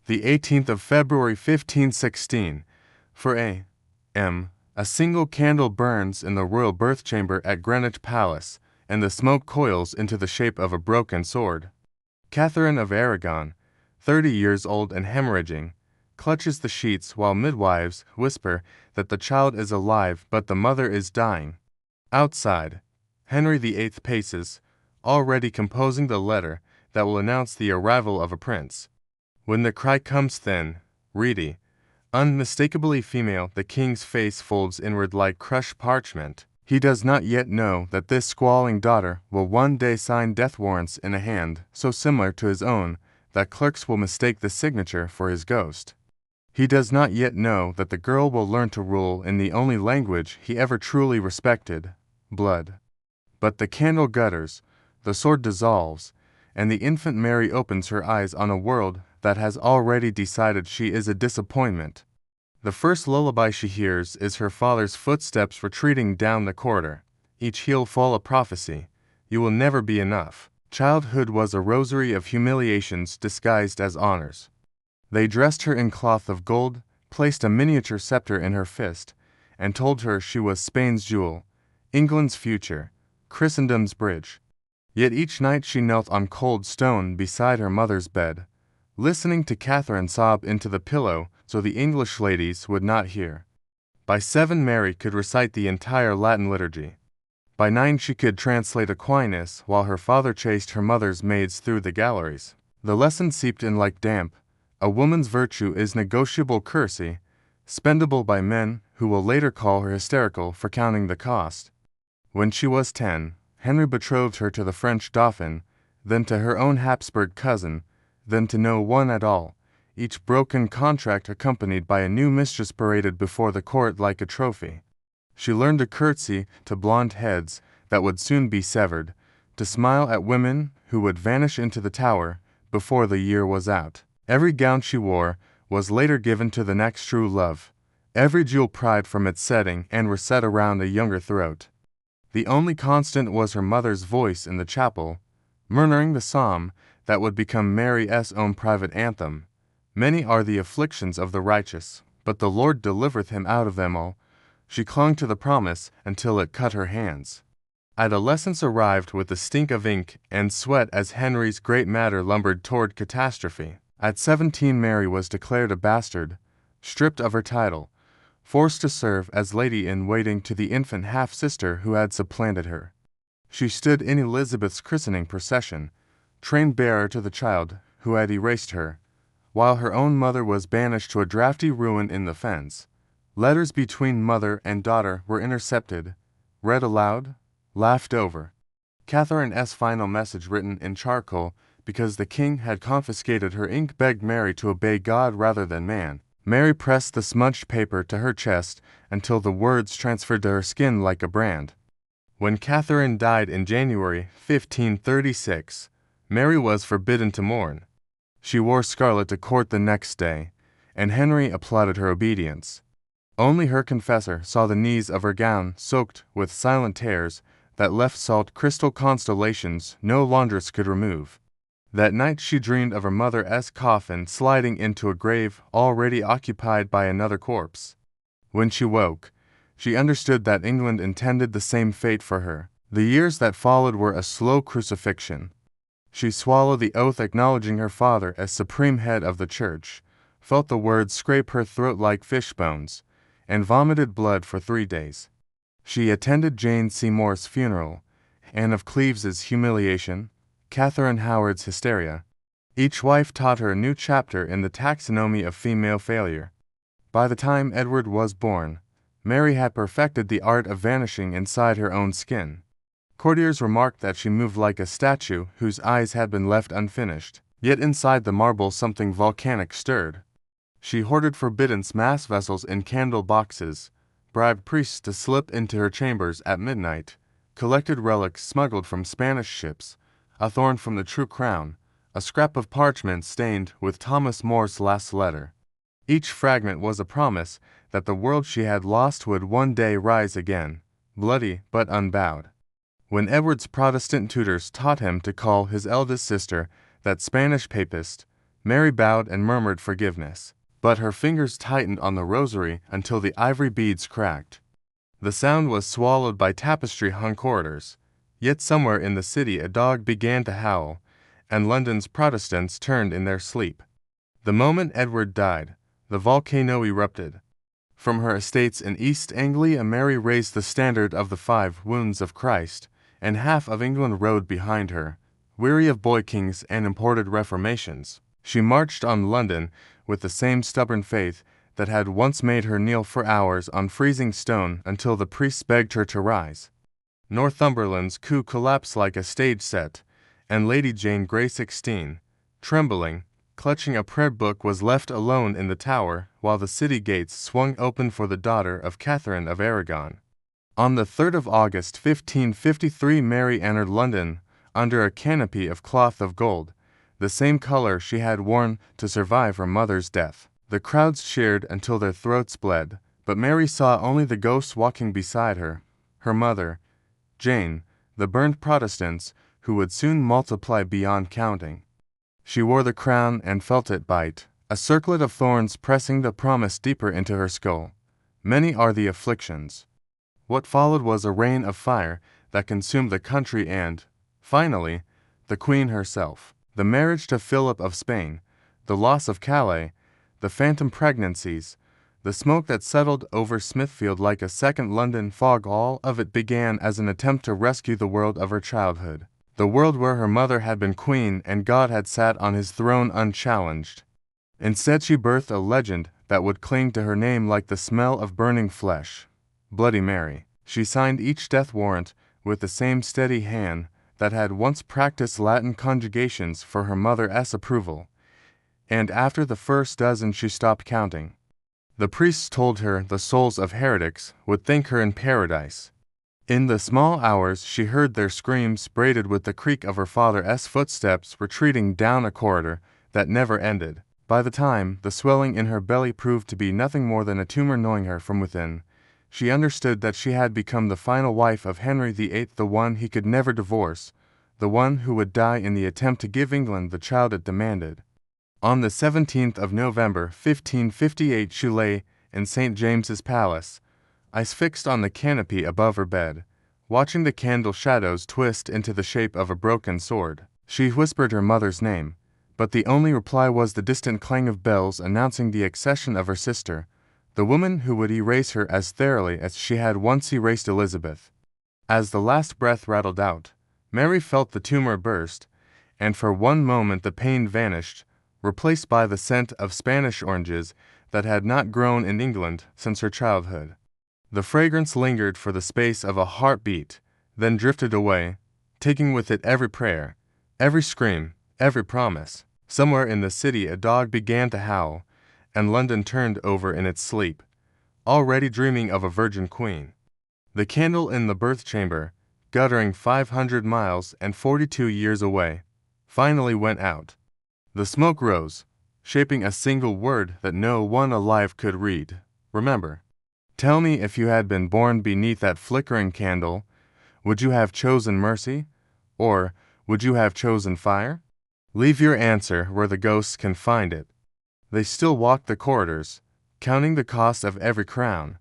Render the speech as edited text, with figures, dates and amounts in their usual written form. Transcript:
the 18th of February 1516, for a.m. A single candle burns in the royal birth chamber at Greenwich Palace, and the smoke coils into the shape of a broken sword. Catherine of Aragon, 30 years old and hemorrhaging, clutches the sheets while midwives whisper that the child is alive but the mother is dying. Outside, Henry VIII paces, already composing the letter that will announce the arrival of a prince. When the cry comes thin, reedy, unmistakably female, the king's face folds inward like crushed parchment. He does not yet know that this squalling daughter will one day sign death warrants in a hand so similar to his own that clerks will mistake the signature for his ghost. He does not yet know that the girl will learn to rule in the only language he ever truly respected, blood. But the candle gutters, the sword dissolves, and the infant Mary opens her eyes on a world that has already decided she is a disappointment. The first lullaby she hears is her father's footsteps retreating down the corridor, each heel full a prophecy. You will never be enough. Childhood was a rosary of humiliations disguised as honors. They dressed her in cloth of gold, placed a miniature scepter in her fist, and told her she was Spain's jewel, England's future, Christendom's bridge. Yet each night she knelt on cold stone beside her mother's bed, listening to Catherine sob into the pillow so the English ladies would not hear. By 7 Mary could recite the entire Latin liturgy. By 9 she could translate Aquinas while her father chased her mother's maids through the galleries. The lesson seeped in like damp. A woman's virtue is negotiable currency, spendable by men who will later call her hysterical for counting the cost. When she was 10, Henry betrothed her to the French Dauphin, then to her own Habsburg cousin, then to no one at all, each broken contract accompanied by a new mistress paraded before the court like a trophy. She learned to curtsy to blonde heads that would soon be severed, to smile at women who would vanish into the tower before the year was out. Every gown she wore was later given to the next true love, every jewel pried from its setting and were set around a younger throat. The only constant was her mother's voice in the chapel, murmuring the psalm that would become Mary's own private anthem. Many are the afflictions of the righteous, but the Lord delivereth him out of them all. She clung to the promise until it cut her hands. Adolescence arrived with the stink of ink and sweat as Henry's great matter lumbered toward catastrophe. At 17 Mary was declared a bastard, stripped of her title, forced to serve as lady-in-waiting to the infant half-sister who had supplanted her. She stood in Elizabeth's christening procession, train bearer to the child who had erased her, while her own mother was banished to a draughty ruin in the fens. Letters between mother and daughter were intercepted, read aloud, laughed over. Catherine's final message written in charcoal because the king had confiscated her ink begged Mary to obey God rather than man. Mary pressed the smudged paper to her chest until the words transferred to her skin like a brand. When Catherine died in January 1536, Mary was forbidden to mourn. She wore scarlet to court the next day, and Henry applauded her obedience. Only her confessor saw the knees of her gown soaked with silent tears that left salt crystal constellations no laundress could remove. That night she dreamed of her mother's coffin sliding into a grave already occupied by another corpse. When she woke, she understood that England intended the same fate for her. The years that followed were a slow crucifixion. She swallowed the oath acknowledging her father as supreme head of the church, felt the words scrape her throat like fish bones, and vomited blood for 3 days. She attended Jane Seymour's funeral, Anne of Cleves's humiliation, Catherine Howard's hysteria. Each wife taught her a new chapter in the taxonomy of female failure. By the time Edward was born, Mary had perfected the art of vanishing inside her own skin. Courtiers remarked that she moved like a statue whose eyes had been left unfinished, yet inside the marble something volcanic stirred. She hoarded forbidden mass vessels in candle boxes, bribed priests to slip into her chambers at midnight, collected relics smuggled from Spanish ships, a thorn from the true crown, a scrap of parchment stained with Thomas More's last letter. Each fragment was a promise that the world she had lost would one day rise again, bloody but unbowed. When Edward's Protestant tutors taught him to call his eldest sister that Spanish papist, Mary bowed and murmured forgiveness, but her fingers tightened on the rosary until the ivory beads cracked. The sound was swallowed by tapestry-hung corridors, yet somewhere in the city a dog began to howl, and London's Protestants turned in their sleep. The moment Edward died, the volcano erupted. From her estates in East Anglia, Mary raised the standard of the 5 wounds of Christ, and half of England rode behind her. Weary of boy-kings and imported reformations, she marched on London with the same stubborn faith that had once made her kneel for hours on freezing stone until the priests begged her to rise. Northumberland's coup collapsed like a stage set, and Lady Jane Grey 16, trembling, clutching a prayer book, was left alone in the Tower while the city gates swung open for the daughter of Catherine of Aragon. On the 3rd of August 1553 Mary entered London under a canopy of cloth of gold, the same color she had worn to survive her mother's death. The crowds cheered until their throats bled, but Mary saw only the ghosts walking beside her, her mother, Jane, the burned Protestants, who would soon multiply beyond counting. She wore the crown and felt it bite, a circlet of thorns pressing the promise deeper into her skull. Many are the afflictions. What followed was a rain of fire that consumed the country and, finally, the Queen herself. The marriage to Philip of Spain, the loss of Calais, the phantom pregnancies, the smoke that settled over Smithfield like a second London fog, all of it began as an attempt to rescue the world of her childhood. The world where her mother had been queen and God had sat on his throne unchallenged. Instead, she birthed a legend that would cling to her name like the smell of burning flesh. Bloody Mary. She signed each death warrant with the same steady hand that had once practiced Latin conjugations for her mother's approval, and after the first dozen she stopped counting. The priests told her the souls of heretics would thank her in paradise. In the small hours she heard their screams braided with the creak of her father's footsteps retreating down a corridor that never ended. By the time the swelling in her belly proved to be nothing more than a tumor gnawing her from within, she understood that she had become the final wife of Henry VIII, the one he could never divorce, the one who would die in the attempt to give England the child it demanded. On the 17th of November 1558 she lay in St. James's Palace, eyes fixed on the canopy above her bed, watching the candle shadows twist into the shape of a broken sword. She whispered her mother's name, but the only reply was the distant clang of bells announcing the accession of her sister, the woman who would erase her as thoroughly as she had once erased Elizabeth. As the last breath rattled out, Mary felt the tumor burst, and for one moment the pain vanished, replaced by the scent of Spanish oranges that had not grown in England since her childhood. The fragrance lingered for the space of a heartbeat, then drifted away, taking with it every prayer, every scream, every promise. Somewhere in the city a dog began to howl, and London turned over in its sleep, already dreaming of a virgin queen. The candle in the birth chamber, guttering 500 miles and 42 years away, finally went out. The smoke rose, shaping a single word that no one alive could read. Remember. Tell me, if you had been born beneath that flickering candle, would you have chosen mercy, or would you have chosen fire? Leave your answer where the ghosts can find it. They still walk the corridors, counting the cost of every crown,